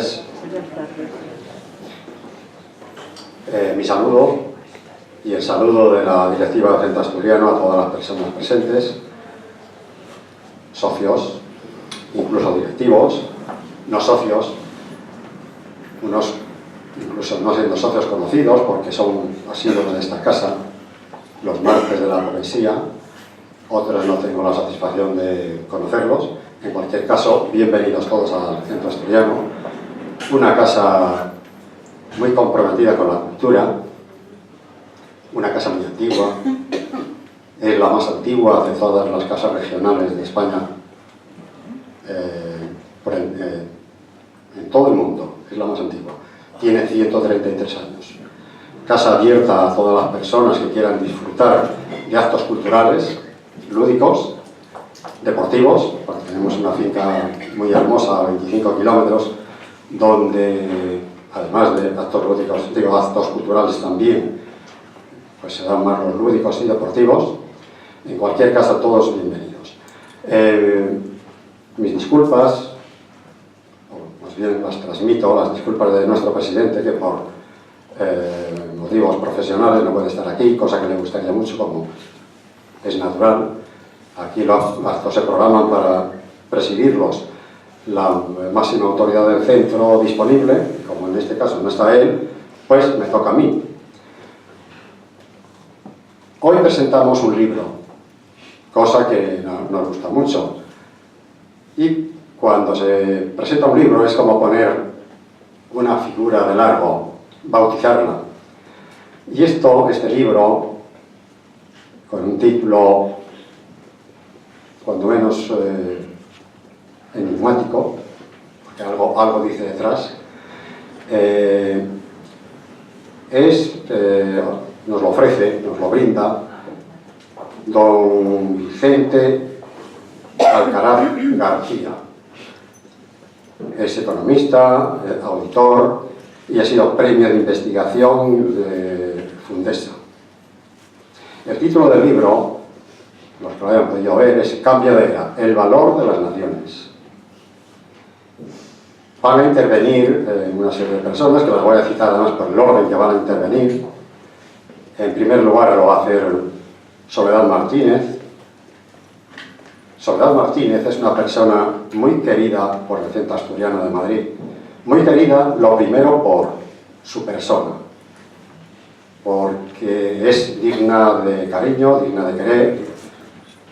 tardes. Mi saludo y el saludo de la directiva del Centro Asturiano a todas las personas presentes, socios, incluso directivos, no socios, unos incluso no siendo socios conocidos porque son asiduos de esta casa, los martes de la poesía, otros no tengo la satisfacción de conocerlos. En cualquier caso, bienvenidos todos al Centro Asturiano, una casa muy comprometida con la cultura, una casa muy antigua, es la más antigua de todas las casas regionales de España, en todo el mundo, es la más antigua. Tiene 133 años. Casa abierta a todas las personas que quieran disfrutar de actos culturales, lúdicos, deportivos, porque tenemos una finca muy hermosa a 25 kilómetros, donde, además de actos lúdicos, digo, actos culturales también, pues se dan más los lúdicos y deportivos. En cualquier caso, todos bienvenidos. Mis disculpas, o más bien las transmito, las disculpas de nuestro presidente, que por motivos profesionales no puede estar aquí, cosa que le gustaría mucho, como es natural. Aquí los actos se programan para presidirlos la máxima autoridad del centro disponible, y como en este caso no está él, pues me toca a mí. Hoy presentamos un libro, cosa que nos gusta mucho. Y cuando se presenta un libro es como poner una figura del árbol, bautizarla. Y este libro, con un título cuando menos enigmático, porque algo dice detrás, nos lo ofrece, nos lo brinda don Vicente Alcaraz García. Es economista, auditor y ha sido premio de investigación de Fundesa. El título del libro, los que lo hayan podido ver, es Cambio de era, el valor de las naciones. Van a intervenir una serie de personas, que las voy a citar además por el orden que van a intervenir. En primer lugar lo va a hacer Soledad Martínez. Soledad Martínez es una persona muy querida por el Centro Asturiano de Madrid. Muy querida, lo primero, por su persona, porque es digna de cariño, digna de querer,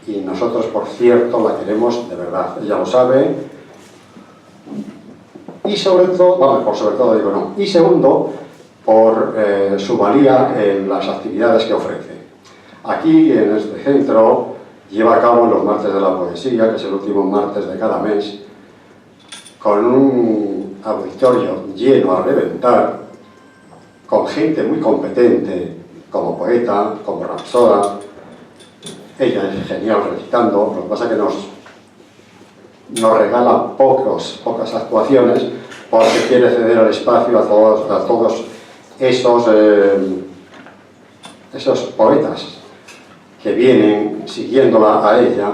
y nosotros, por cierto, la queremos de verdad. Ella lo sabe. Y sobre todo, por sobre todo digo no, y segundo, por su valía en las actividades que ofrece. Aquí, en este centro, lleva a cabo los martes de la poesía, que es el último martes de cada mes, con un auditorio lleno a reventar, con gente muy competente, como poeta, como rapsoda. Ella es genial recitando, lo que pasa es que nos regala pocas actuaciones, porque quiere ceder el espacio a todos esos poetas que vienen siguiéndola a ella.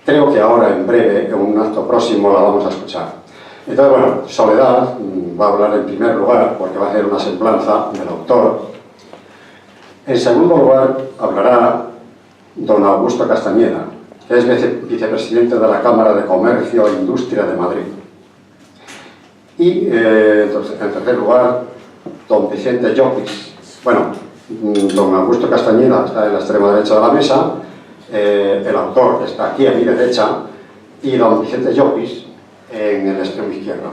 Creo que ahora, en breve, en un acto próximo, la vamos a escuchar. Entonces, bueno, Soledad va a hablar en primer lugar, porque va a hacer una semblanza del autor. En segundo lugar, hablará don Augusto Castañeda, que es vicepresidente de la Cámara de Comercio e Industria de Madrid. Y, entonces, en tercer lugar, don Vicente Llopis. Bueno, don Augusto Castañeda está en la extrema derecha de la mesa, el autor está aquí a mi derecha, y don Vicente Llopis en el extremo izquierdo.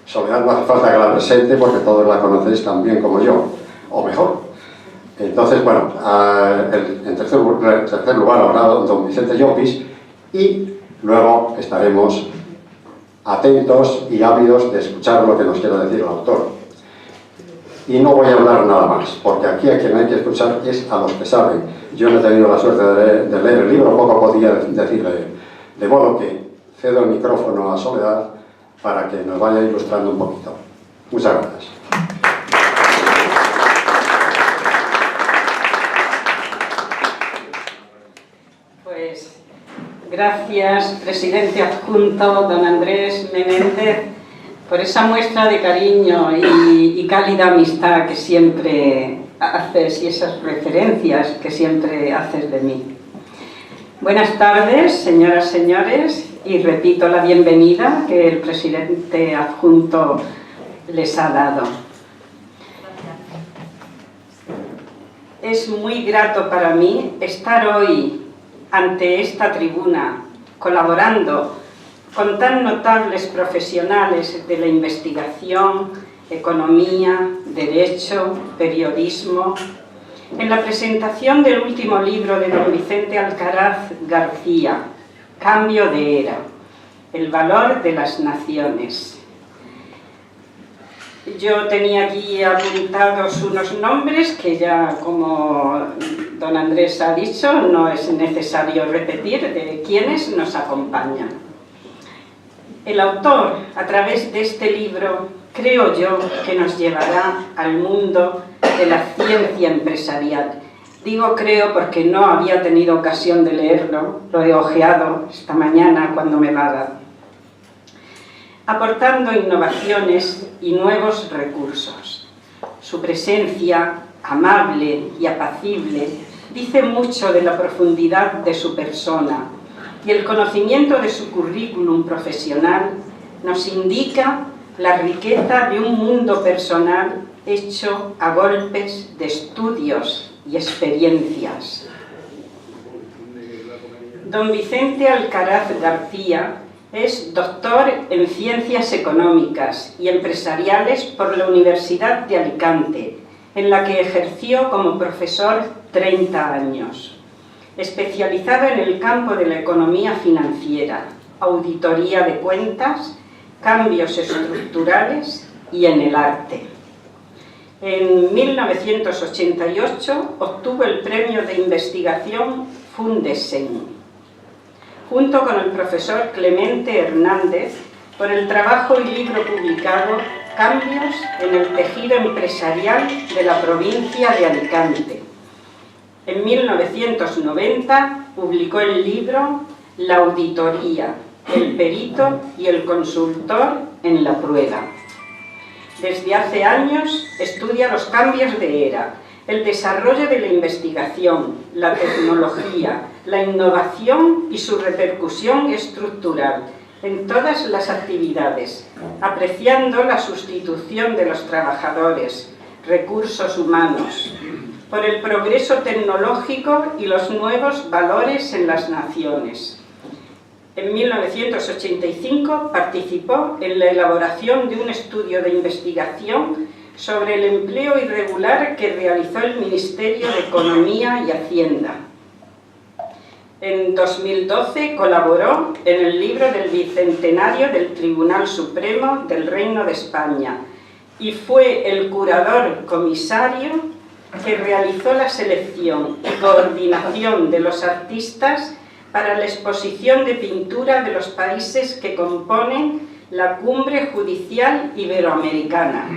Soledad no hace falta que la presente porque todos la conocéis tan bien como yo, o mejor. Entonces, bueno, en tercer lugar habrá don Vicente Llopis, y luego estaremos atentos y ávidos de escuchar lo que nos quiera decir el autor. Y no voy a hablar nada más, porque aquí a quien hay que escuchar es a los que saben. Yo no he tenido la suerte de leer el libro, poco podía decirle, de modo que cedo el micrófono a Soledad para que nos vaya ilustrando un poquito. Muchas gracias. Pues gracias, presidente adjunto don Andrés Menéndez, por esa muestra de cariño y cálida amistad que siempre haces y esas referencias que siempre haces de mí. Buenas tardes, señoras, señores, y repito la bienvenida que el presidente adjunto les ha dado. Es muy grato para mí estar hoy ante esta tribuna colaborando con tan notables profesionales de la investigación, economía, derecho, periodismo, en la presentación del último libro de don Vicente Alcaraz García, Cambio de era, el valor de las naciones. Yo tenía aquí apuntados unos nombres que ya, como don Andrés ha dicho, no es necesario repetir de quienes nos acompañan. El autor, a través de este libro, creo yo que nos llevará al mundo de la ciencia empresarial. Digo creo porque no había tenido ocasión de leerlo, lo he ojeado esta mañana cuando me va a dar. Aportando innovaciones y nuevos recursos. Su presencia, amable y apacible, dice mucho de la profundidad de su persona, y el conocimiento de su currículum profesional nos indica la riqueza de un mundo personal hecho a golpes de estudios y experiencias. Don Vicente Alcaraz García es doctor en Ciencias Económicas y Empresariales por la Universidad de Alicante, en la que ejerció como profesor 30 años. Especializado en el campo de la economía financiera, auditoría de cuentas, cambios estructurales y en el arte. En 1988 obtuvo el premio de investigación Fundesen, junto con el profesor Clemente Hernández, por el trabajo y libro publicado Cambios en el tejido empresarial de la provincia de Alicante. En 1990 publicó el libro La auditoría, el perito y el consultor en la prueba. Desde hace años estudia los cambios de era, el desarrollo de la investigación, la tecnología, la innovación y su repercusión estructural en todas las actividades, apreciando la sustitución de los trabajadores, recursos humanos, por el progreso tecnológico y los nuevos valores en las naciones. En 1985 participó en la elaboración de un estudio de investigación sobre el empleo irregular que realizó el Ministerio de Economía y Hacienda. En 2012 colaboró en el libro del Bicentenario del Tribunal Supremo del Reino de España y fue el curador comisario que realizó la selección y coordinación de los artistas para la exposición de pintura de los países que componen la Cumbre Judicial Iberoamericana.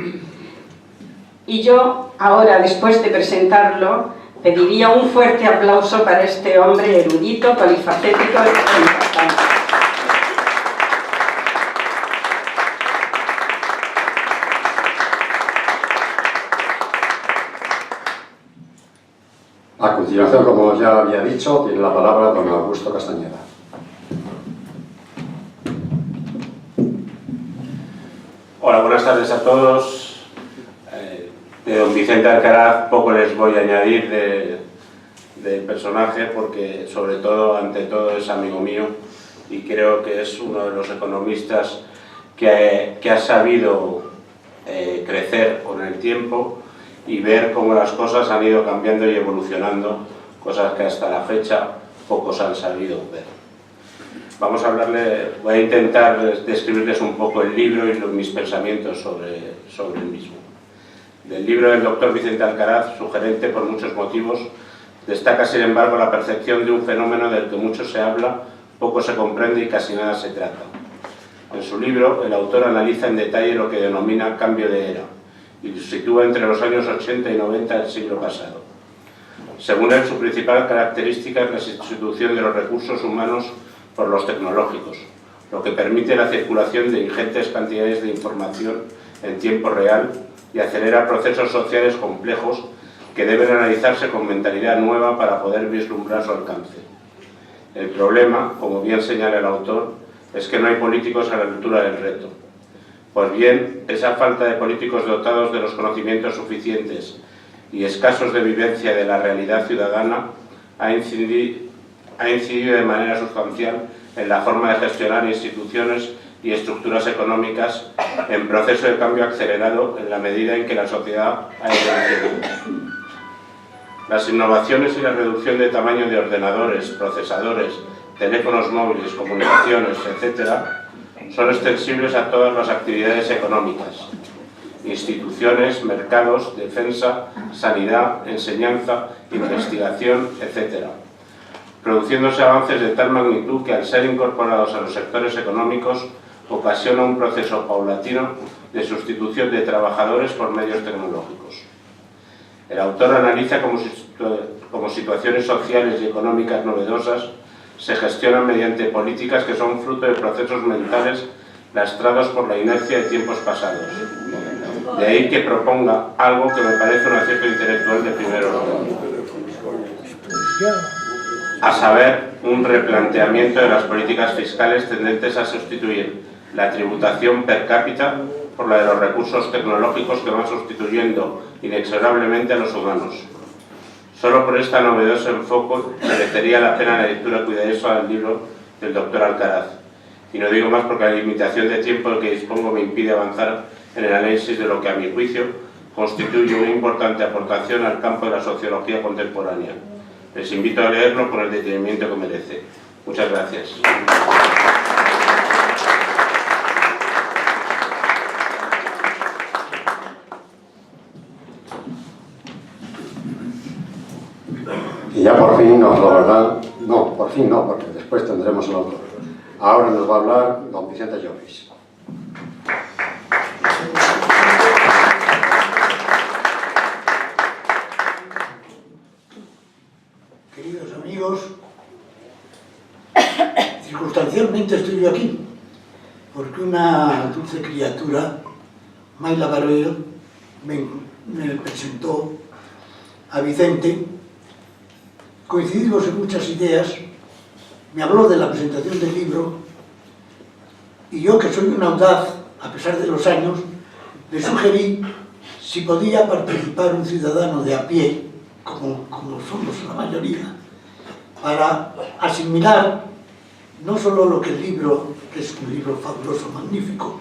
Y yo, ahora, después de presentarlo, pediría un fuerte aplauso para este hombre erudito, polifacético y importante. A continuación, como ya había dicho, tiene la palabra don Augusto Castañeda. Hola, buenas tardes a todos. De don Vicente Alcaraz poco les voy a añadir del personaje, porque sobre todo, ante todo, es amigo mío y creo que es uno de los economistas que ha sabido crecer con el tiempo y ver cómo las cosas han ido cambiando y evolucionando, cosas que hasta la fecha pocos han sabido ver. Voy a intentar describirles un poco el libro y mis pensamientos sobre el mismo. Del libro del doctor Vicente Alcaraz, sugerente por muchos motivos, destaca sin embargo la percepción de un fenómeno del que mucho se habla, poco se comprende y casi nada se trata. En su libro, el autor analiza en detalle lo que denomina cambio de era, y lo sitúa entre los años 80 y 90 del siglo pasado. Según él, su principal característica es la sustitución de los recursos humanos por los tecnológicos, lo que permite la circulación de ingentes cantidades de información en tiempo real y acelera procesos sociales complejos que deben analizarse con mentalidad nueva para poder vislumbrar su alcance. El problema, como bien señala el autor, es que no hay políticos a la altura del reto. Pues bien, esa falta de políticos dotados de los conocimientos suficientes y escasos de vivencia de la realidad ciudadana ha incidido de manera sustancial en la forma de gestionar instituciones y estructuras económicas en proceso de cambio acelerado en la medida en que la sociedad ha evolucionado. Las innovaciones y la reducción de tamaño de ordenadores, procesadores, teléfonos móviles, comunicaciones, etc., son extensibles a todas las actividades económicas, instituciones, mercados, defensa, sanidad, enseñanza, investigación, etc., produciéndose avances de tal magnitud que al ser incorporados a los sectores económicos ocasiona un proceso paulatino de sustitución de trabajadores por medios tecnológicos. El autor analiza cómo situaciones sociales y económicas novedosas se gestionan mediante políticas que son fruto de procesos mentales lastrados por la inercia de tiempos pasados. De ahí que proponga algo que me parece un acierto intelectual de primer orden, a saber, un replanteamiento de las políticas fiscales tendentes a sustituir la tributación per cápita por la de los recursos tecnológicos que van sustituyendo inexorablemente a los humanos. Solo por este novedoso enfoque merecería la pena la lectura cuidadosa del libro del doctor Alcaraz. Y no digo más porque la limitación de tiempo del que dispongo me impide avanzar en el análisis de lo que, a mi juicio, constituye una importante aportación al campo de la sociología contemporánea. Les invito a leerlo con el detenimiento que merece. Muchas gracias. Y ya por fin nos lo dará, no, por fin no, porque después tendremos el autor. Ahora nos va a hablar don Vicente Llopis. Queridos amigos, circunstancialmente estoy yo aquí, porque una dulce criatura, Mayla Baroyo, me presentó a Vicente. Coincidimos en muchas ideas, me habló de la presentación del libro y yo, que soy un audaz, a pesar de los años, le sugerí si podía participar un ciudadano de a pie, como somos la mayoría, para asimilar no solo lo que el libro, que es un libro fabuloso, magnífico,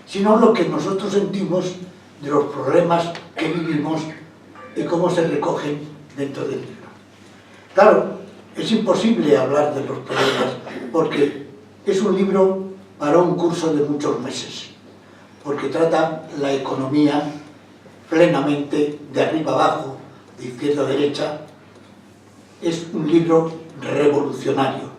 sino lo que nosotros sentimos de los problemas que vivimos y cómo se recogen dentro del libro. Claro, es imposible hablar de los problemas porque es un libro para un curso de muchos meses, porque trata la economía plenamente de arriba abajo, de izquierda a derecha. Es un libro revolucionario.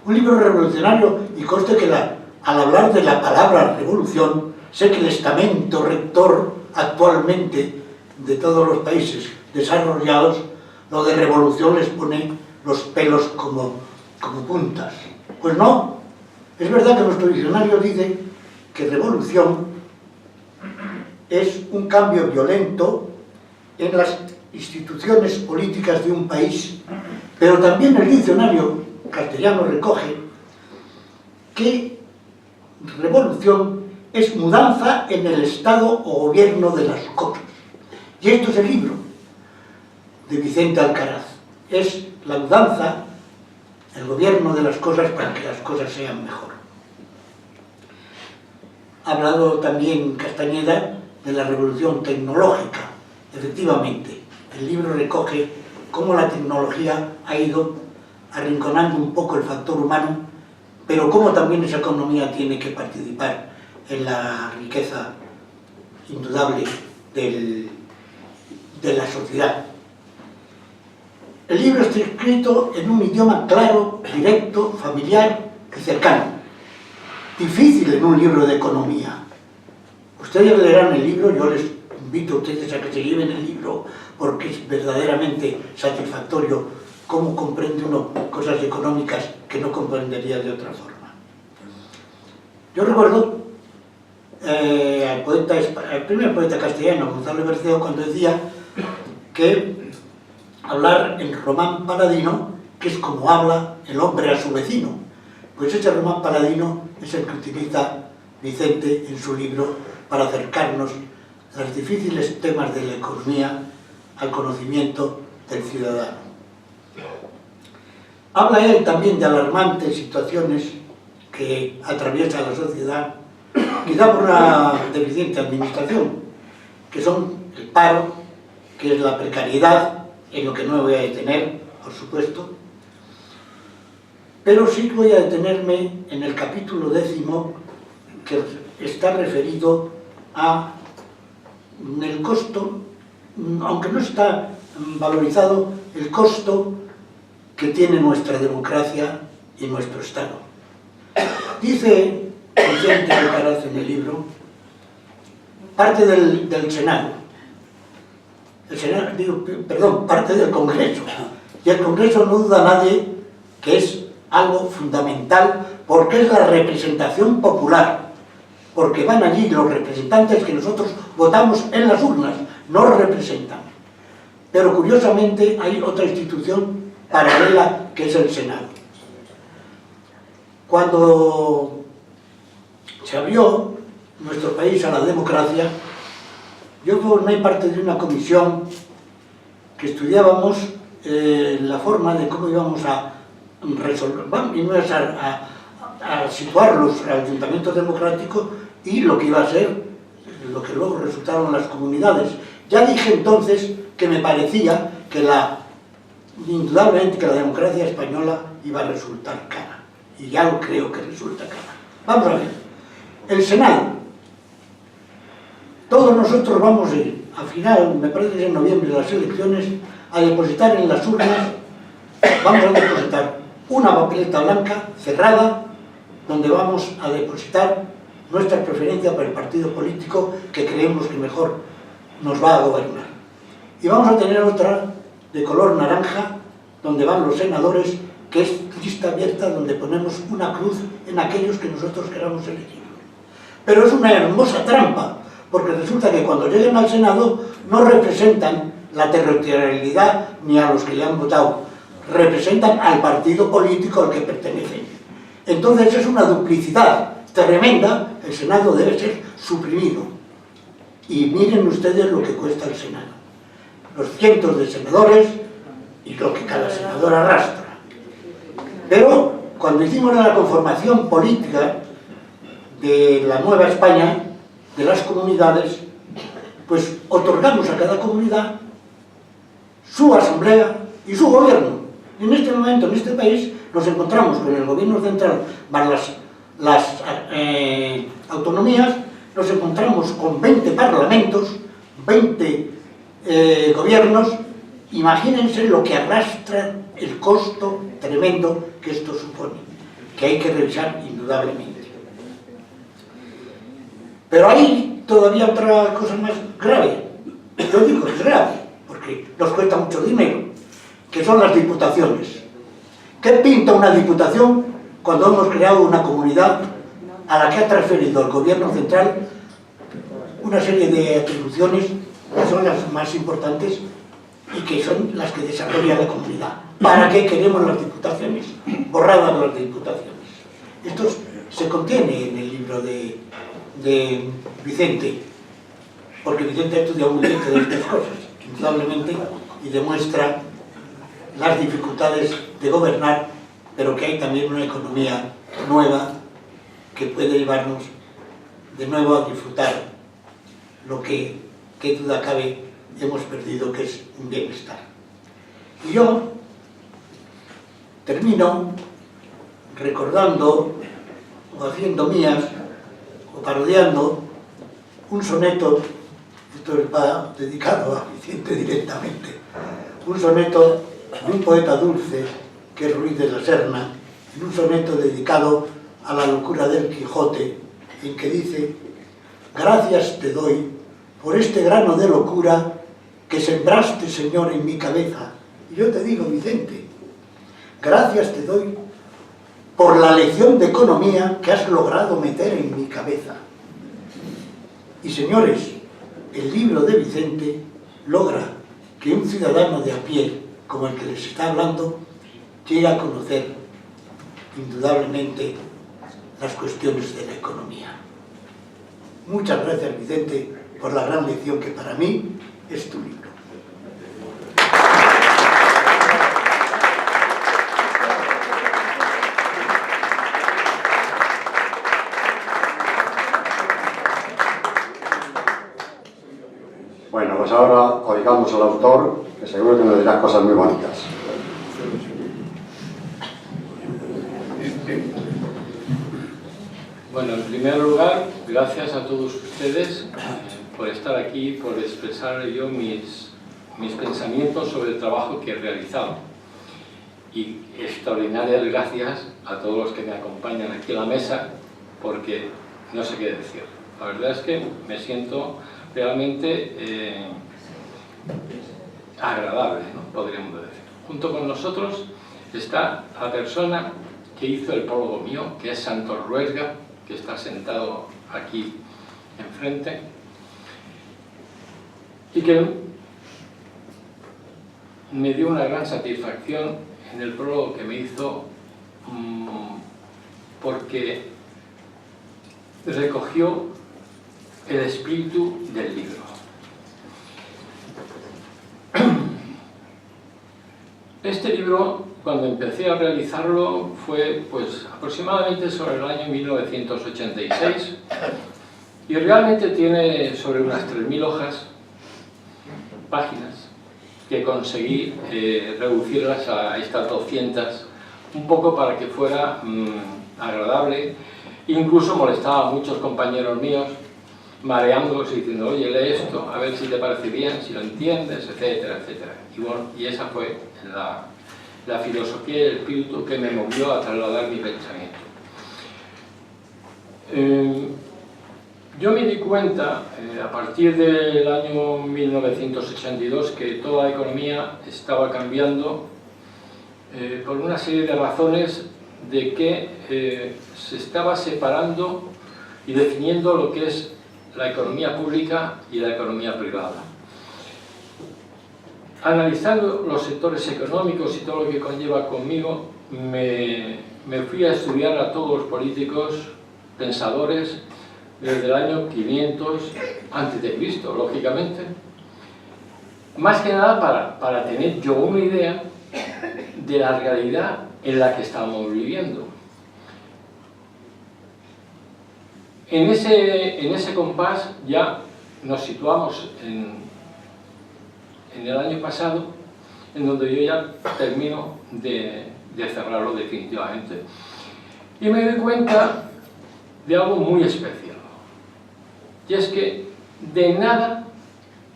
Un libro revolucionario, y conste que al hablar de la palabra revolución, sé que el estamento rector actualmente de todos los países desarrollados, lo de revolución les pone los pelos como puntas. Pues no, es verdad que nuestro diccionario dice que revolución es un cambio violento en las instituciones políticas de un país, pero también el diccionario castellano recoge que revolución es mudanza en el estado o gobierno de las cosas. Y esto es el libro de Vicente Alcaraz. Es la mudanza, el gobierno de las cosas para que las cosas sean mejor. Ha hablado también Castañeda de la revolución tecnológica. Efectivamente, el libro recoge cómo la tecnología ha ido arrinconando un poco el factor humano, pero cómo también esa economía tiene que participar en la riqueza indudable de la sociedad. El libro está escrito en un idioma claro, directo, familiar y cercano. Difícil en un libro de economía. Ustedes leerán el libro, yo les invito a ustedes a que se lleven el libro porque es verdaderamente satisfactorio cómo comprende uno cosas económicas que no comprendería de otra forma. Yo recuerdo al primer poeta castellano, Gonzalo Berceo, cuando decía que hablar en román paladino, que es como habla el hombre a su vecino. Pues ese román paladino es el que utiliza Vicente en su libro para acercarnos a los difíciles temas de la economía al conocimiento del ciudadano. Habla él también de alarmantes situaciones que atraviesa la sociedad, quizá por una deficiente administración, que son el paro, que es la precariedad, en lo que no me voy a detener, por supuesto, pero sí voy a detenerme en el capítulo 10, que está referido a el costo, aunque no está valorizado, el costo que tiene nuestra democracia y nuestro Estado. Dice Vicente Alcaraz en el libro, parte del Senado, parte del Congreso, y el Congreso no duda nadie que es algo fundamental porque es la representación popular, porque van allí los representantes que nosotros votamos en las urnas, nos representan. Pero curiosamente hay otra institución paralela que es el Senado. Cuando se abrió nuestro país a la democracia, yo formé parte de una comisión que estudiábamos la forma de cómo íbamos a resolver, a situar los ayuntamientos democráticos y lo que iba a ser, lo que luego resultaron las comunidades. Ya dije entonces que me parecía que indudablemente que la democracia española iba a resultar cara, y ya lo creo que resulta cara. Vamos a ver, el Senado, todos nosotros vamos a ir, al final, me parece que en noviembre de las elecciones, a depositar en las urnas, vamos a depositar una papeleta blanca cerrada, donde vamos a depositar nuestra preferencia por el partido político que creemos que mejor nos va a gobernar. Y vamos a tener otra de color naranja, donde van los senadores, que es lista abierta, donde ponemos una cruz en aquellos que nosotros queramos elegir. Pero es una hermosa trampa, porque resulta que cuando lleguen al Senado no representan la territorialidad ni a los que le han votado, representan al partido político al que pertenecen. Entonces es una duplicidad tremenda, el Senado debe ser suprimido. Y miren ustedes lo que cuesta el Senado. Los cientos de senadores y lo que cada senador arrastra. Pero cuando hicimos la conformación política de la Nueva España, de las comunidades, pues otorgamos a cada comunidad su asamblea y su gobierno. Y en este momento, en este país, nos encontramos con el gobierno central más las autonomías, nos encontramos con 20 parlamentos, 20 gobiernos. Imagínense lo que arrastra el costo tremendo que esto supone, que hay que revisar indudablemente. Pero hay todavía otra cosa más grave, yo digo que es grave, porque nos cuesta mucho dinero, que son las diputaciones. ¿Qué pinta una diputación cuando hemos creado una comunidad a la que ha transferido el gobierno central una serie de atribuciones que son las más importantes y que son las que desarrolla la comunidad? ¿Para qué queremos las diputaciones? Borradas las diputaciones. Esto se contiene en el libro de Vicente, porque Vicente ha estudiado muy bien todas estas cosas, indudablemente, y demuestra las dificultades de gobernar, pero que hay también una economía nueva que puede llevarnos de nuevo a disfrutar lo que, qué duda cabe, hemos perdido, que es un bienestar. Y yo termino recordando o haciendo mías o parodiando un soneto, esto va dedicado a Vicente directamente, un soneto de un poeta dulce que es Ruiz de la Serna, en un soneto dedicado a la locura del Quijote, en que dice: gracias te doy por este grano de locura que sembraste, Señor, en mi cabeza. Y yo te digo, Vicente, gracias te doy por la lección de economía que has logrado meter en mi cabeza. Y señores, el libro de Vicente logra que un ciudadano de a pie, como el que les está hablando, llegue a conocer indudablemente las cuestiones de la economía. Muchas gracias, Vicente, por la gran lección que para mí es tu libro. Bueno, pues ahora oigamos al autor, que seguro que nos dirá cosas muy bonitas. Bueno, en primer lugar, gracias a todos ustedes por estar aquí, por expresar yo mis pensamientos sobre el trabajo que he realizado. Y extraordinarias gracias a todos los que me acompañan aquí a la mesa, porque no sé qué decir. La verdad es que me siento realmente agradable, ¿no? Podríamos decir. Junto con nosotros está la persona que hizo el prólogo mío, que es Santos Ruesga, que está sentado aquí enfrente, y que me dio una gran satisfacción en el prólogo que me hizo, porque recogió el espíritu del libro. Este libro, cuando empecé a realizarlo, fue pues aproximadamente sobre el año 1986, y realmente tiene sobre unas 3.000 hojas, páginas, que conseguí reducirlas a estas 200, un poco para que fuera agradable. Incluso molestaba a muchos compañeros míos, mareándolos y diciendo: oye, lee esto, a ver si te parece bien, si lo entiendes, etcétera, etcétera. Y bueno, y esa fue la filosofía y el espíritu que me movió a trasladar mi pensamiento. Yo me di cuenta, a partir del año 1982, que toda la economía estaba cambiando por una serie de razones, de que se estaba separando y definiendo lo que es la economía pública y la economía privada. Analizando los sectores económicos y todo lo que conlleva conmigo, me fui a estudiar a todos los políticos, pensadores, desde el año 500 a.C., lógicamente, más que nada para tener yo una idea de la realidad en la que estamos viviendo. En ese compás ya nos situamos en el año pasado, en donde yo ya termino de cerrarlo definitivamente. Y me doy cuenta de algo muy especial. Y es que de nada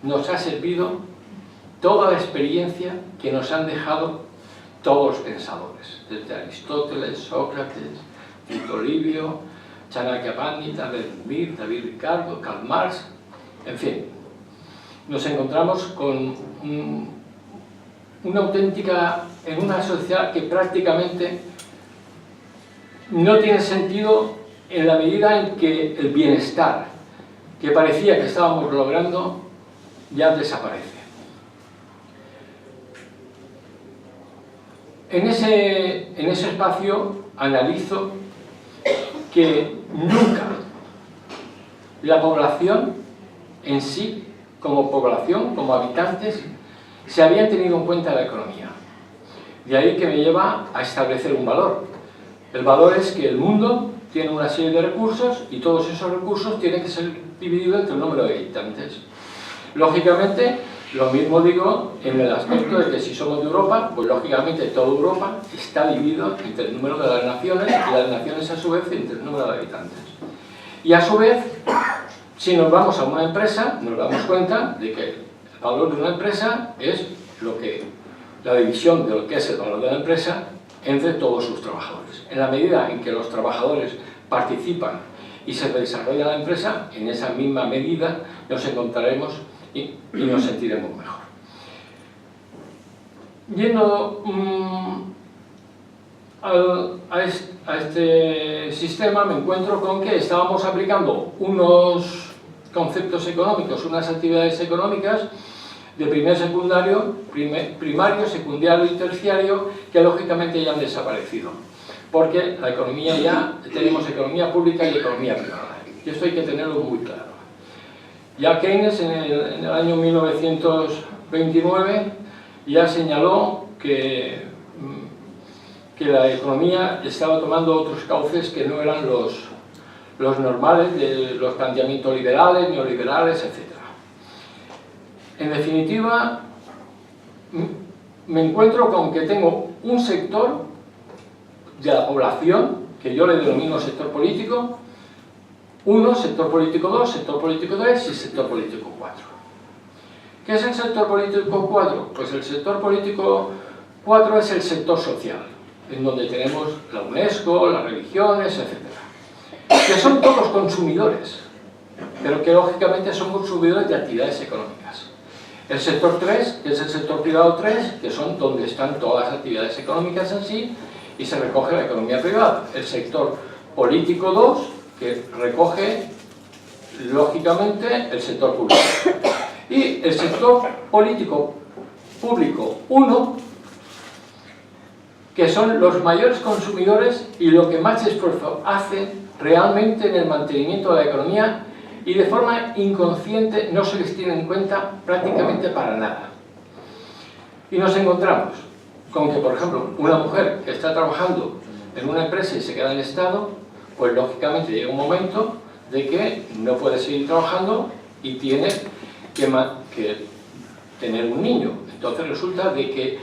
nos ha servido toda la experiencia que nos han dejado todos los pensadores, desde Aristóteles, Sócrates, Tito Livio, Chanakya Pandita, David Ricardo, Karl Marx, en fin. Nos encontramos con en una sociedad que prácticamente no tiene sentido en la medida en que el bienestar que parecía que estábamos logrando ya desaparece. En ese espacio analizo que nunca la población en sí, como población, como habitantes, se habían tenido en cuenta en la economía. De ahí que me lleva a establecer un valor. El valor es que el mundo tiene una serie de recursos y todos esos recursos tienen que ser divididos entre el número de habitantes. Lógicamente, lo mismo digo en el aspecto de que si somos de Europa, pues lógicamente toda Europa está dividido entre el número de las naciones y las naciones a su vez entre el número de habitantes. Y a su vez, si nos vamos a una empresa, nos damos cuenta de que el valor de una empresa es la división de lo que es el valor de la empresa entre todos sus trabajadores. En la medida en que los trabajadores participan y se desarrolla la empresa, en esa misma medida nos encontraremos y nos sentiremos mejor. Yendo a este sistema me encuentro con que estábamos aplicando unos conceptos económicos, unas actividades económicas de primario, secundario y terciario que lógicamente ya han desaparecido, porque la economía ya tenemos economía pública y economía privada, y esto hay que tenerlo muy claro. Ya Keynes en el año 1929 ya señaló que la economía estaba tomando otros cauces que no eran los normales de los planteamientos liberales, neoliberales, etc. En definitiva, me encuentro con que tengo un sector de la población, que yo le denomino sector político 1, sector político 2, sector político 3 y sector político 4. ¿Qué es el sector político 4? Pues el sector político 4 es el sector social, en donde tenemos la UNESCO, las religiones, etc. Que son todos consumidores, pero que lógicamente son consumidores de actividades económicas. El sector 3, que es el sector privado 3, que son donde están todas las actividades económicas en sí, y se recoge la economía privada. El sector político 2, que recoge, lógicamente, el sector público. Y el sector político público 1, que son los mayores consumidores y lo que más esfuerzo hace realmente en el mantenimiento de la economía, y de forma inconsciente no se les tiene en cuenta prácticamente para nada. Y nos encontramos con que, por ejemplo, una mujer que está trabajando en una empresa y se queda en el Estado, pues lógicamente llega un momento de que no puede seguir trabajando y tiene que tener un niño. Entonces resulta de que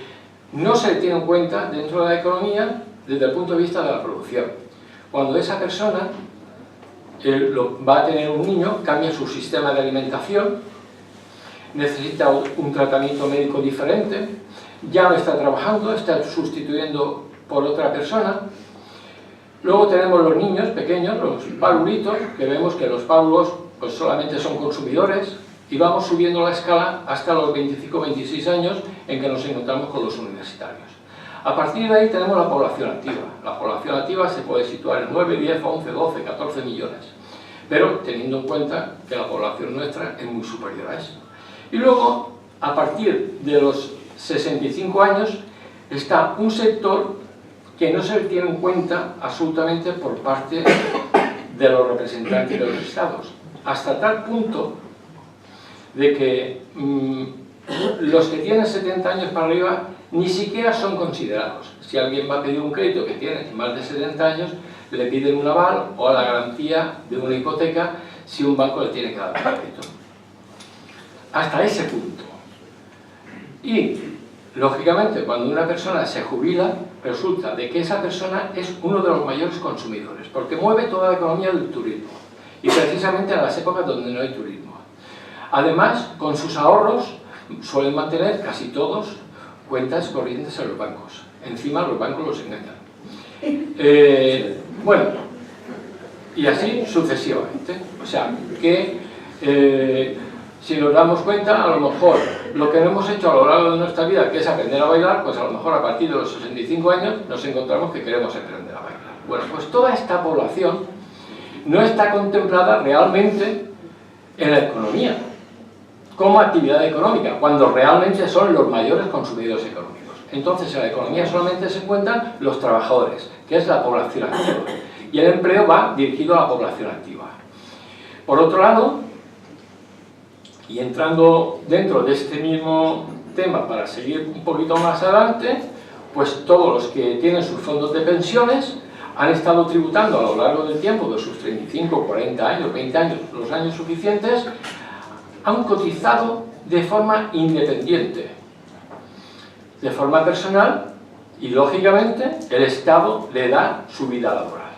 no se tiene en cuenta dentro de la economía desde el punto de vista de la producción. Cuando esa persona va a tener un niño, cambia su sistema de alimentación, necesita un tratamiento médico diferente, ya no está trabajando, está sustituyendo por otra persona. Luego tenemos los niños pequeños, los palulitos, que vemos que los pábulos pues solamente son consumidores, y vamos subiendo la escala hasta los 25-26 años en que nos encontramos con los universitarios. A partir de ahí tenemos la población activa. La población activa se puede situar en 9, 10, 11, 12, 14 millones, pero teniendo en cuenta que la población nuestra es muy superior a eso. Y luego, a partir de los 65 años, está un sector que no se tiene en cuenta absolutamente por parte de los representantes de los estados, hasta tal punto de que los que tienen 70 años para arriba ni siquiera son considerados. Si alguien va a pedir un crédito que tiene más de 70 años, le piden un aval o la garantía de una hipoteca si un banco le tiene que dar un crédito. Hasta ese punto. Y, lógicamente, cuando una persona se jubila, resulta de que esa persona es uno de los mayores consumidores, porque mueve toda la economía del turismo, y precisamente en las épocas donde no hay turismo. Además, con sus ahorros, suelen mantener casi todos cuentas corrientes en los bancos. Encima los bancos los engañan. Bueno, y así sucesivamente. O sea, que si nos damos cuenta, a lo mejor lo que no hemos hecho a lo largo de nuestra vida, que es aprender a bailar, pues a lo mejor a partir de los 65 años nos encontramos que queremos aprender a bailar. Bueno, pues toda esta población no está contemplada realmente en la economía como actividad económica, cuando realmente son los mayores consumidores económicos. Entonces, en la economía solamente se encuentran los trabajadores, que es la población activa, y el empleo va dirigido a la población activa. Por otro lado, y entrando dentro de este mismo tema para seguir un poquito más adelante, pues todos los que tienen sus fondos de pensiones han estado tributando a lo largo del tiempo, de sus 35, 40 años, 20 años, los años suficientes, han cotizado de forma independiente, de forma personal, y lógicamente el Estado le da su vida laboral.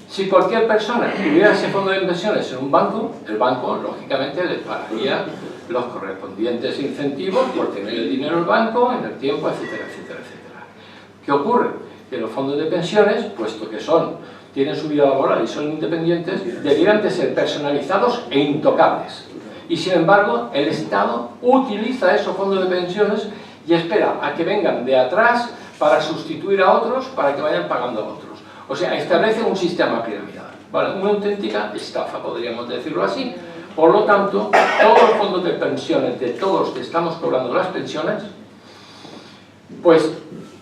Si cualquier persona tuviera ese fondo de pensiones en un banco, el banco lógicamente le pagaría los correspondientes incentivos por tener el dinero en el banco, en el tiempo, etcétera, etcétera, etcétera. ¿Qué ocurre? Que los fondos de pensiones, puesto que tienen su vida laboral y son independientes, debieran de ser personalizados e intocables. Y sin embargo, el Estado utiliza esos fondos de pensiones y espera a que vengan de atrás para sustituir a otros, para que vayan pagando a otros. O sea, establece un sistema piramidal, ¿vale? Una auténtica estafa, podríamos decirlo así. Por lo tanto, todos los fondos de pensiones de todos los que estamos cobrando las pensiones, pues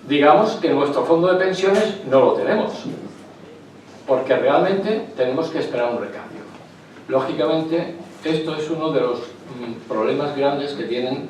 digamos que nuestro fondo de pensiones no lo tenemos, porque realmente tenemos que esperar un recambio. Lógicamente, esto es uno de los problemas grandes que tienen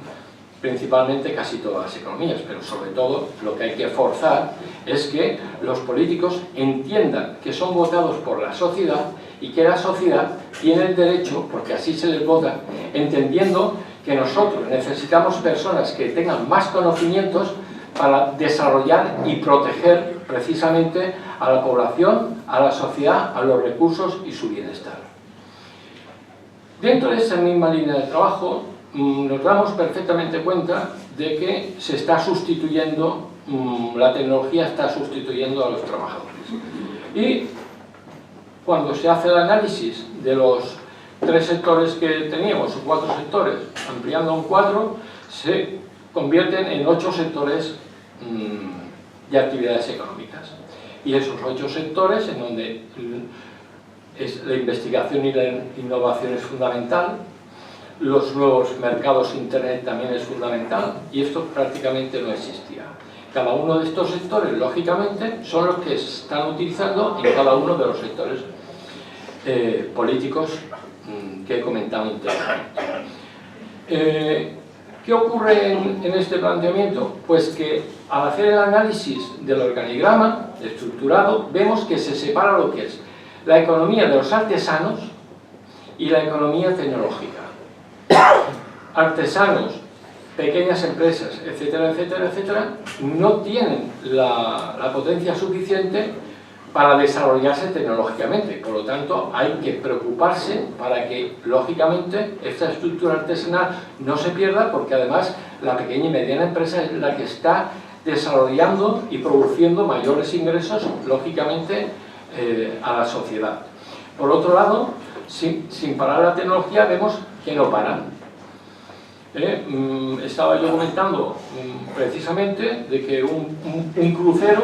principalmente casi todas las economías, pero sobre todo lo que hay que forzar es que los políticos entiendan que son votados por la sociedad y que la sociedad tiene el derecho, porque así se les vota, entendiendo que nosotros necesitamos personas que tengan más conocimientos para desarrollar y proteger precisamente a la población, a la sociedad, a los recursos y su bienestar. Dentro de esa misma línea de trabajo, nos damos perfectamente cuenta de que se está sustituyendo, la tecnología está sustituyendo a los trabajadores. Y cuando se hace el análisis de los 3 sectores que teníamos, o 4 sectores, ampliando a un 4, se convierten en 8 sectores de actividades económicas. Y esos 8 sectores, en donde la investigación y la innovación es fundamental, los nuevos mercados internet también es fundamental, y esto prácticamente no existía. Cada uno de estos sectores, lógicamente, son los que se están utilizando en cada uno de los sectores políticos que he comentado anteriormente. ¿Qué ocurre en este planteamiento? Pues que al hacer el análisis del organigrama estructurado, vemos que se separa lo que es la economía de los artesanos y la economía tecnológica. Artesanos, pequeñas empresas, etcétera, etcétera, etcétera, no tienen la potencia suficiente para desarrollarse tecnológicamente. Por lo tanto, hay que preocuparse para que, lógicamente, esta estructura artesanal no se pierda, porque además la pequeña y mediana empresa es la que está desarrollando y produciendo mayores ingresos, lógicamente, a la sociedad. Por otro lado, sin parar la tecnología, vemos que no paran. Estaba yo comentando precisamente de que un crucero,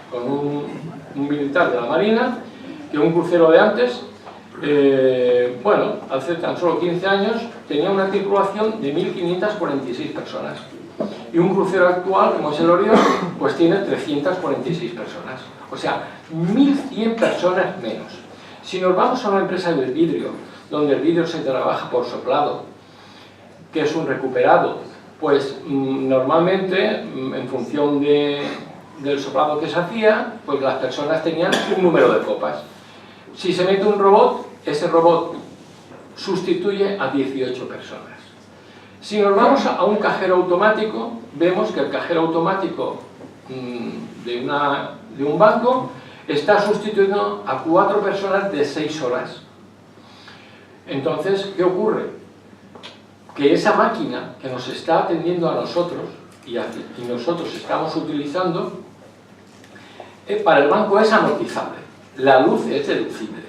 con un militar de la Marina, que un crucero de antes, bueno, hace tan solo 15 años, tenía una tripulación de 1.546 personas. Y un crucero actual, como es el Orión, pues tiene 346 personas. O sea, 1.100 personas menos. Si nos vamos a una empresa del vidrio, donde el vidrio se trabaja por soplado, que es un recuperado, pues normalmente, en función del soplado que se hacía, pues las personas tenían un número de copas. Si se mete un robot, ese robot sustituye a 18 personas. Si nos vamos a un cajero automático, vemos que el cajero automático de un banco está sustituyendo a 4 personas de 6 horas. Entonces, ¿qué ocurre? Que esa máquina que nos está atendiendo a nosotros y nosotros estamos utilizando, para el banco es amortizable, la luz es deducible,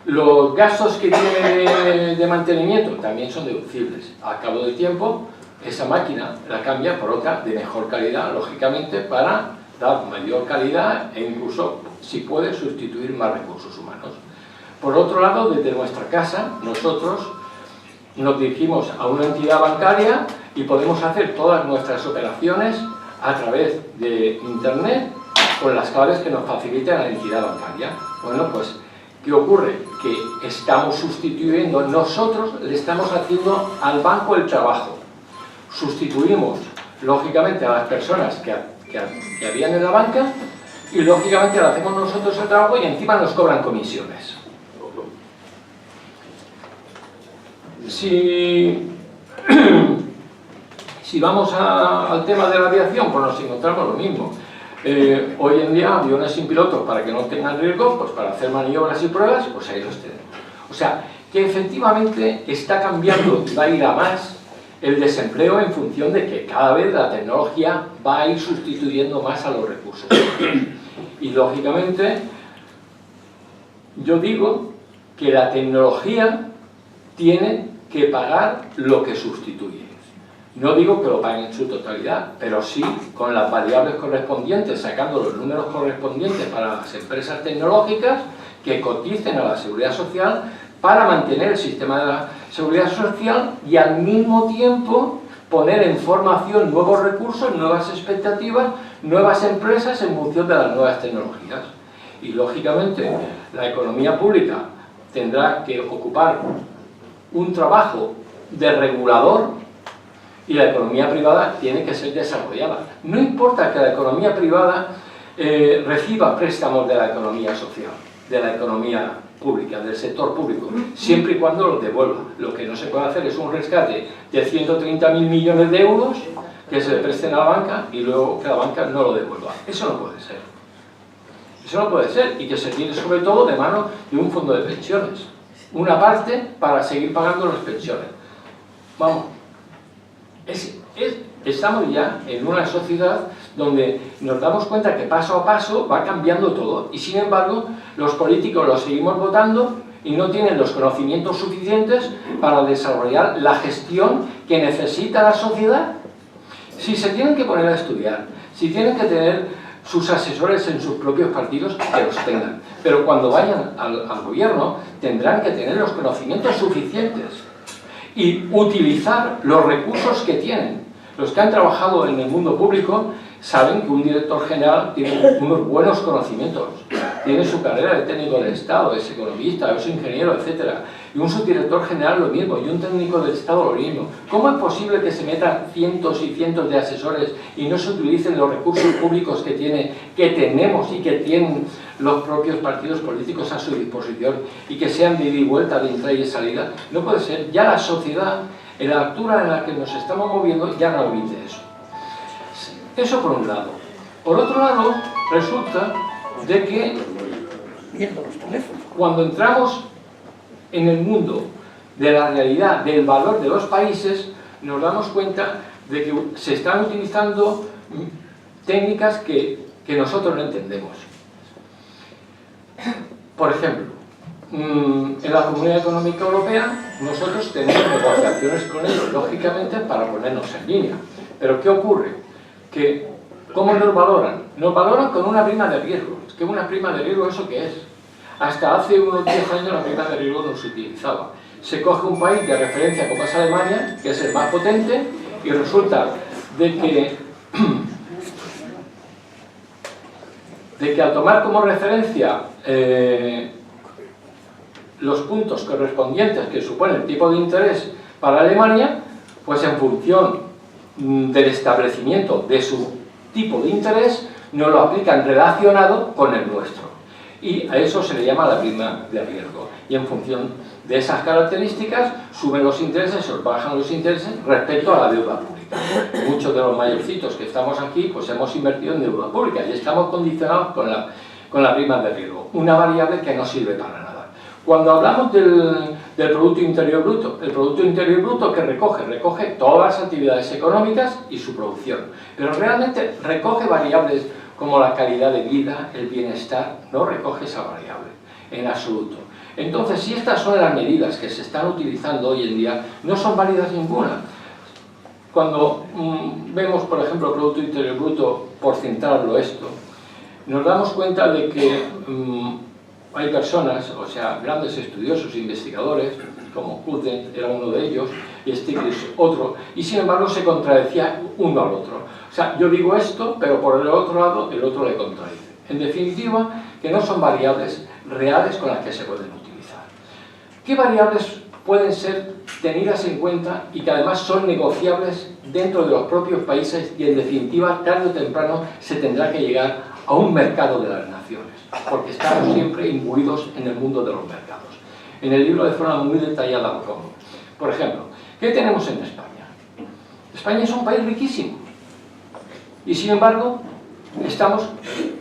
los gastos que tiene de mantenimiento también son deducibles. Al cabo del tiempo, esa máquina la cambia por otra de mejor calidad, lógicamente, para dar mayor calidad e incluso, si puede, sustituir más recursos humanos. Por otro lado, desde nuestra casa, nosotros nos dirigimos a una entidad bancaria y podemos hacer todas nuestras operaciones a través de internet con las claves que nos facilita la entidad bancaria. Bueno, pues, ¿qué ocurre? Que estamos sustituyendo, nosotros le estamos haciendo al banco el trabajo. Sustituimos, lógicamente, a las personas que habían en la banca y, lógicamente, le hacemos nosotros el trabajo y encima nos cobran comisiones. Si vamos al tema de la aviación, pues nos encontramos lo mismo. Hoy en día, aviones sin pilotos, para que no tengan riesgo, pues para hacer maniobras y pruebas, pues ahí los tenemos. O sea, que efectivamente está cambiando y va a ir a más el desempleo en función de que cada vez la tecnología va a ir sustituyendo más a los recursos. Y lógicamente, yo digo que la tecnología tiene que pagar lo que sustituye. No digo que lo paguen en su totalidad, pero sí con las variables correspondientes, sacando los números correspondientes para las empresas tecnológicas que coticen a la Seguridad Social para mantener el sistema de la Seguridad Social y al mismo tiempo poner en formación nuevos recursos, nuevas expectativas, nuevas empresas en función de las nuevas tecnologías. Y lógicamente la economía pública tendrá que ocupar un trabajo de regulador y la economía privada tiene que ser desarrollada. No importa que la economía privada reciba préstamos de la economía social, de la economía pública, del sector público, siempre y cuando los devuelva. Lo que no se puede hacer es un rescate de 130.000 millones de euros que se le presten a la banca y luego que la banca no lo devuelva. Eso no puede ser. Eso no puede ser, y que se tiene sobre todo de mano de un fondo de pensiones. Una parte para seguir pagando las pensiones. Vamos, estamos ya en una sociedad donde nos damos cuenta que paso a paso va cambiando todo, y sin embargo los políticos los seguimos votando y no tienen los conocimientos suficientes para desarrollar la gestión que necesita la sociedad. Si se tienen que poner a estudiar, si tienen que tener sus asesores en sus propios partidos, que los tengan, pero cuando vayan al gobierno tendrán que tener los conocimientos suficientes y utilizar los recursos que tienen. Los que han trabajado en el mundo público saben que un director general tiene unos buenos conocimientos, tiene su carrera de técnico del Estado, es economista, es ingeniero, etc. Y un subdirector general lo mismo, y un técnico del Estado lo mismo. ¿Cómo es posible que se metan cientos y cientos de asesores y no se utilicen los recursos públicos que tenemos y que tienen los propios partidos políticos a su disposición y que sean de ida y vuelta, de entrada y de salida? No puede ser. Ya la sociedad, en la altura en la que nos estamos moviendo, ya no admite eso. Eso por un lado. Por otro lado, resulta de que cuando entramos en el mundo de la realidad, del valor de los países, nos damos cuenta de que se están utilizando técnicas que nosotros no entendemos. Por ejemplo, en la Comunidad Económica Europea nosotros tenemos negociaciones con ellos, lógicamente, para ponernos en línea. Pero ¿qué ocurre? Que, ¿cómo nos valoran? Nos valoran con una prima de riesgo. Es que una prima de riesgo, ¿eso qué es? Hasta hace unos 10 años la prima de riesgo no se utilizaba. Se coge un país de referencia como es Alemania, que es el más potente, y resulta de que al tomar como referencia los puntos correspondientes que supone el tipo de interés para Alemania, pues en función del establecimiento de su tipo de interés, nos lo aplican relacionado con el nuestro. Y a eso se le llama la prima de riesgo. Y en función de esas características, suben los intereses o bajan los intereses respecto a la deuda pública. Muchos de los mayorcitos que estamos aquí, pues hemos invertido en deuda pública y estamos condicionados con la prima de riesgo, una variable que no sirve para nada. Cuando hablamos del Producto Interior Bruto, el Producto Interior Bruto que recoge todas las actividades económicas y su producción, pero realmente recoge variables como la calidad de vida, el bienestar, no recoge esa variable en absoluto. Entonces, si estas son las medidas que se están utilizando hoy en día, no son válidas ninguna. Cuando vemos, por ejemplo, el Producto Interior Bruto, por centrarlo esto, nos damos cuenta de que hay personas, o sea, grandes estudiosos e investigadores, como Kudden era uno de ellos, y Stiglitz otro, y sin embargo se contradecía uno al otro. O sea, yo digo esto, pero por el otro lado, el otro le contradice. En definitiva, que no son variables reales con las que se pueden utilizar. ¿Qué variables pueden ser tenidas en cuenta y que además son negociables dentro de los propios países y en definitiva, tarde o temprano, se tendrá que llegar a un mercado de las naciones? Porque estamos siempre imbuidos en el mundo de los mercados. En el libro de forma muy detallada lo pongo. Por ejemplo, ¿qué tenemos en España? España es un país riquísimo y sin embargo estamos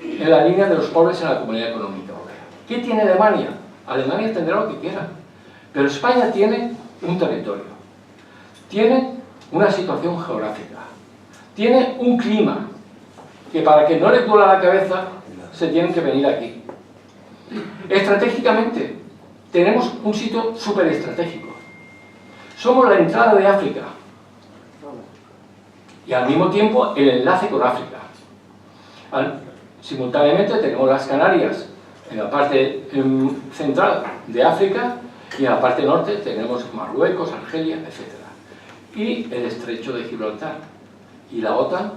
en la línea de los pobres en la Comunidad Económica Europea. ¿Qué tiene Alemania? Alemania tendrá lo que quiera, pero España tiene un territorio, tiene una situación geográfica, tiene un clima que para que no les duela la cabeza se tienen que venir aquí. Estratégicamente tenemos un sitio súper estratégico. Somos la entrada de África. y al mismo tiempo el enlace con África. Simultáneamente tenemos las Canarias en la parte central de África y en la parte norte tenemos Marruecos, Argelia, etc. Y el estrecho de Gibraltar y la OTAN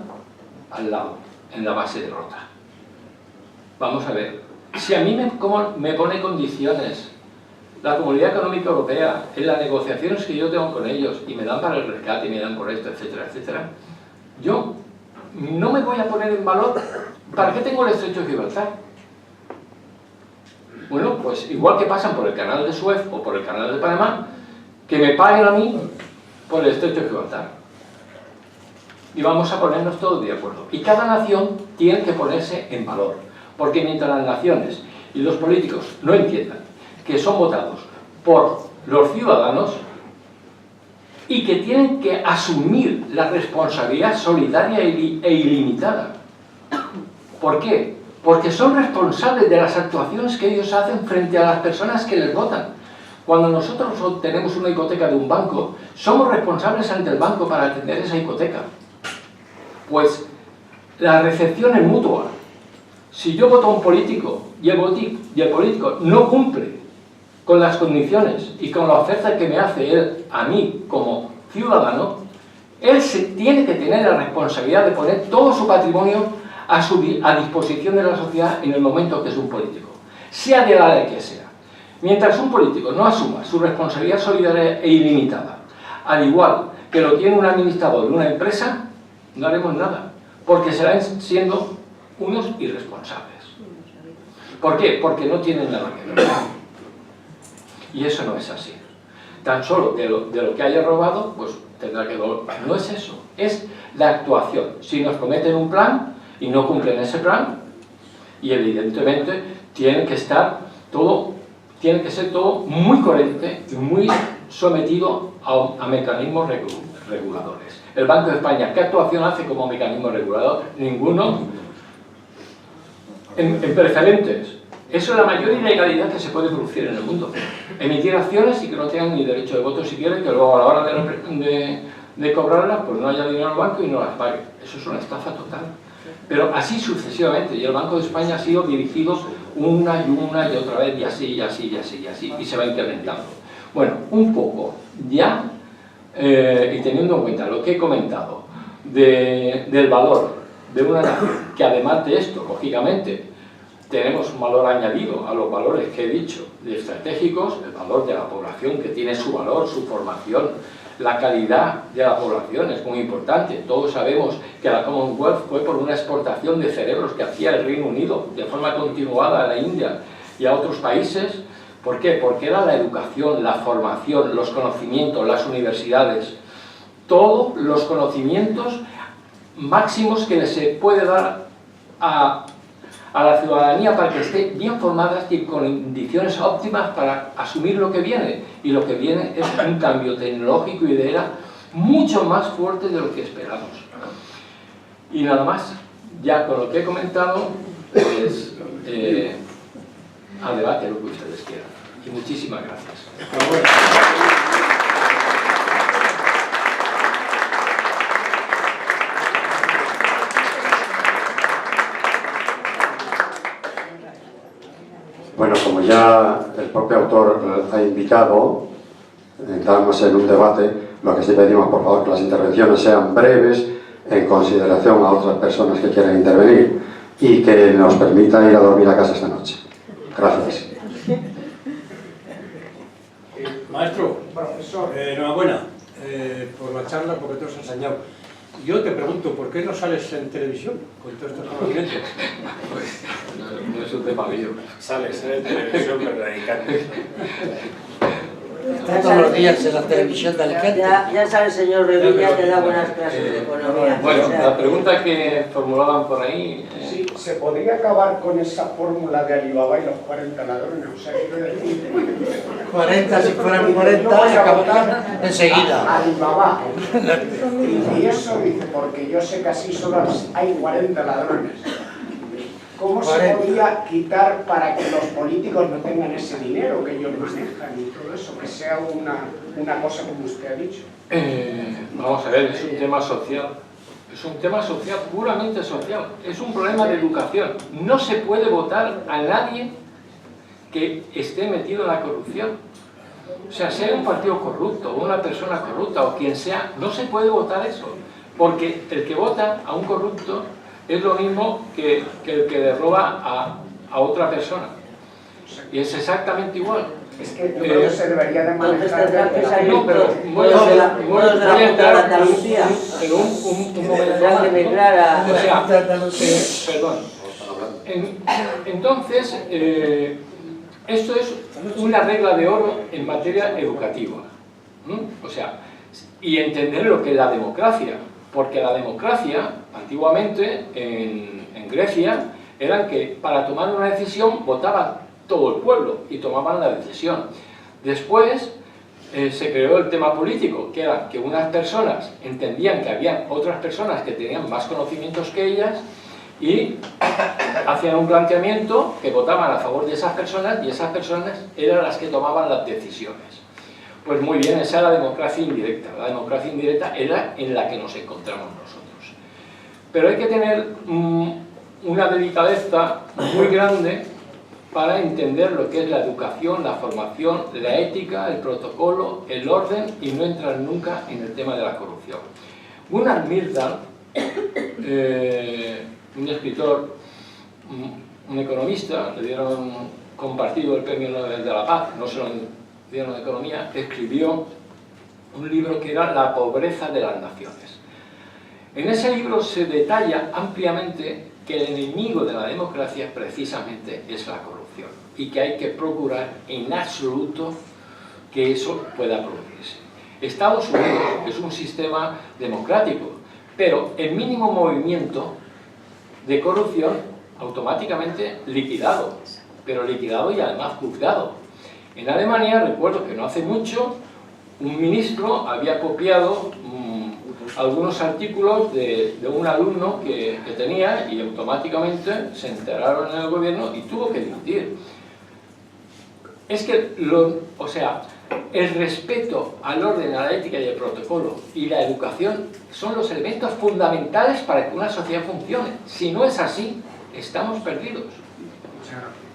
al lado, en la base de Rota. Vamos a ver, si a mí me pone condiciones la Comunidad Económica Europea en las negociaciones que yo tengo con ellos y me dan para el rescate y me dan por esto, etcétera, etcétera, yo no me voy a poner en valor. ¿Para qué tengo el estrecho de Gibraltar? Bueno, pues igual que pasan por el canal de Suez o por el canal de Panamá, que me paguen a mí por el estrecho de Gibraltar. Y vamos a ponernos todos de acuerdo. Y cada nación tiene que ponerse en valor. Porque mientras las naciones y los políticos no entiendan que son votados por los ciudadanos y que tienen que asumir la responsabilidad solidaria e ilimitada. ¿Por qué? Porque son responsables de las actuaciones que ellos hacen frente a las personas que les votan. Cuando nosotros tenemos una hipoteca de un banco, somos responsables ante el banco para atender esa hipoteca. Pues la recepción es mutua. Si yo voto a un político y el político no cumple con las condiciones y con la oferta que me hace él a mí como ciudadano, él tiene que tener la responsabilidad de poner todo su patrimonio a disposición de la sociedad en el momento que es un político, sea de la ley que sea. Mientras un político no asuma su responsabilidad solidaria e ilimitada, al igual que lo tiene un administrador de una empresa, no haremos nada, porque serán siendo unos irresponsables. ¿Por qué? Porque no tienen nada que ver. Y eso no es así. Tan solo de lo que haya robado, pues tendrá que devolver. No es eso, es la actuación. Si nos prometen un plan y no cumplen ese plan, y evidentemente tiene que ser todo muy coherente y muy sometido a mecanismos reguladores. El Banco de España, ¿qué actuación hace como mecanismo regulador? Ninguno. En preferentes. Eso es la mayor ilegalidad que se puede producir en el mundo. Emitir acciones y que no tengan ni derecho de voto si quieren, que luego a la hora de cobrarlas, pues no haya dinero al banco y no las pague. Eso es una estafa total. Pero así sucesivamente. Y el Banco de España ha sido dirigido una y otra vez, y así, y así, y así, y así. Y se va incrementando. Bueno, un poco ya, y teniendo en cuenta lo que he comentado del valor de una nación, que además de esto, lógicamente, tenemos un valor añadido a los valores que he dicho de estratégicos, el valor de la población, que tiene su valor, su formación, la calidad de la población es muy importante. Todos sabemos que la Commonwealth fue por una exportación de cerebros que hacía el Reino Unido de forma continuada a la India y a otros países. ¿Por qué? Porque era la educación, la formación, los conocimientos, las universidades, todos los conocimientos máximos que se puede dar a la ciudadanía para que esté bien formada y con condiciones óptimas para asumir lo que viene. Y lo que viene es un cambio tecnológico y de era mucho más fuerte de lo que esperamos. Y nada más, ya con lo que he comentado, pues al debate lo que ustedes quieran. Y muchísimas gracias. Bueno, como ya el propio autor ha indicado, entramos en un debate. Lo que sí pedimos, por favor, que las intervenciones sean breves en consideración a otras personas que quieran intervenir y que nos permita ir a dormir a casa esta noche. Gracias. Maestro, profesor, enhorabuena por la charla, porque te has enseñado. Yo te pregunto, ¿por qué no sales en televisión con todos estos conocimientos? Pues no es un tema mío. Sales en televisión, pero dedicarte. Está todos los días en la televisión de Alicante. Ya sabe el señor Revilla que da buenas clases de economía. Bueno, O sea, la pregunta que formulaban por ahí... Sí, ¿se podría acabar con esa fórmula de Alibaba y los 40 ladrones? O sea, quiero decir... 40, si fueran 40, acabarían enseguida. Alibaba. Y eso dice, porque yo sé que así solo hay 40 ladrones. ¿Cómo se podría quitar para que los políticos no tengan ese dinero que ellos manejan y todo eso? Que sea una cosa como usted ha dicho. Vamos a ver, es un tema social. Es un tema social, puramente social. Es un problema de educación. No se puede votar a nadie que esté metido en la corrupción. O sea un partido corrupto, o una persona corrupta, o quien sea, no se puede votar eso. Porque el que vota a un corrupto es lo mismo que el que le roba a otra persona. Y es exactamente igual. Es que yo creo que se debería de manejar... No, pero voy a entrar en un momento. O sea, perdón. Entonces, esto es una regla de oro en materia educativa. O sea, y entender lo que es la democracia. Porque la democracia, antiguamente, en Grecia, era que para tomar una decisión votaba todo el pueblo y tomaban la decisión. Después se creó el tema político, que era que unas personas entendían que había otras personas que tenían más conocimientos que ellas y hacían un planteamiento que votaban a favor de esas personas y esas personas eran las que tomaban las decisiones. Pues muy bien, esa era la democracia indirecta. La democracia indirecta era en la que nos encontramos nosotros. Pero hay que tener una delicadeza muy grande para entender lo que es la educación, la formación, la ética, el protocolo, el orden y no entrar nunca en el tema de la corrupción. Gunnar Myrdal, un escritor, un economista, le dieron compartido el Premio Nobel de la Paz, no se lo dieron de Economía, escribió un libro que era La pobreza de las naciones. En ese libro se detalla ampliamente que el enemigo de la democracia precisamente es la corrupción y que hay que procurar en absoluto que eso pueda producirse. Estados Unidos es un sistema democrático, pero el mínimo movimiento de corrupción automáticamente liquidado, pero liquidado y además juzgado. En Alemania, recuerdo que no hace mucho, un ministro había copiado algunos artículos de un alumno que tenía y automáticamente se enteraron en el gobierno y tuvo que dimitir. Es que, el respeto al orden, a la ética y al protocolo y la educación son los elementos fundamentales para que una sociedad funcione. Si no es así, estamos perdidos. Muchas gracias.